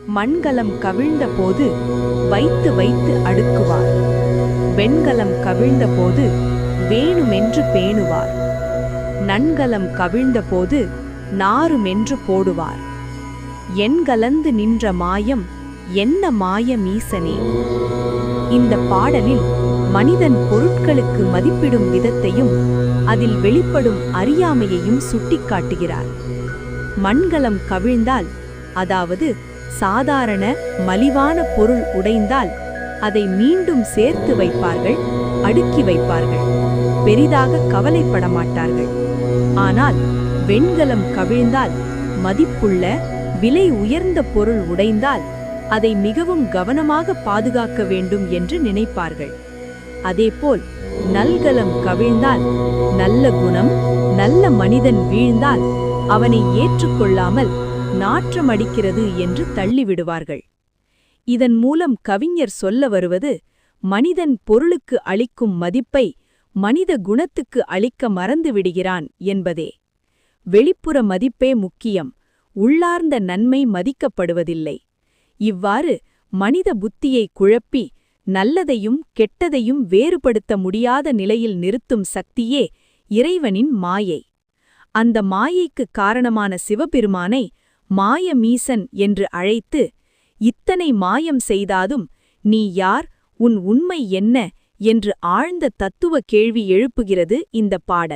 மண்கலம் கவிழ்ந்தபோது வைத்து வைத்து அடுக்குவார். வெண்கலம் கவிழ்ந்தபோது வேணுமென்று பேணுவார். நன்கலம் கவிழ்ந்தபோது நாறுமென்று போடுவார். எண்கலந்து நின்ற மாயம் என்ன மாயம் ஈசனே. இந்த பாடலில் மனிதன் பொருட்களுக்கு மதிப்பிடும் விதத்தையும் அதில் வெளிப்படும் அறியாமையையும் சுட்டிக்காட்டுகிறார். மண்கலம் கவிழ்ந்தால், அதாவது சாதாரண மலிவான பொருள் உடைந்தால் அதை மீண்டும் சேர்த்து வைப்பார்கள், அடுக்கி வைப்பார்கள், பெரிதாக கவலைப்பட மாட்டார்கள். ஆனால் வெண்கலம் கவிழ்ந்தால், மதிப்புள்ள விலை உயர்ந்த பொருள் உடைந்தால் அதை மிகவும் கவனமாக பாதுகாக்க வேண்டும் என்று நினைப்பார்கள். அதேபோல் நல்கலம் கவிழ்ந்தால், நல்ல குணம் நல்ல மனிதன் வீழ்ந்தால் அவனை ஏற்றுக்கொள்ளாமல் நாற்றமடிக்கிறது என்று தள்ளிவிடுவார்கள். இதன் மூலம் கவிஞர் சொல்ல வருவது, மனிதன் பொருளுக்கு அளிக்கும் மதிப்பை மனித குணத்துக்கு அளிக்க மறந்துவிடுகிறான் என்பதே. வெளிப்புற மதிப்பே முக்கியம், உள்ளார்ந்த நன்மை மதிக்கப்படுவதில்லை. இவ்வாறு மனித புத்தியை குழப்பி நல்லதையும் கெட்டதையும் வேறுபடுத்த முடியாத நிலையில் நிறுத்தும் சக்தியே இறைவனின் மாயை. அந்த மாயைக்கு காரணமான சிவபெருமானை மாயமீசன் என்று அழைத்து, இத்தனை மாயம் செய்தாதும் நீ யார், உன் உண்மை என்ன என்று ஆழ்ந்த தத்துவ கேள்வி எழுப்புகிறது இந்த பாடல்.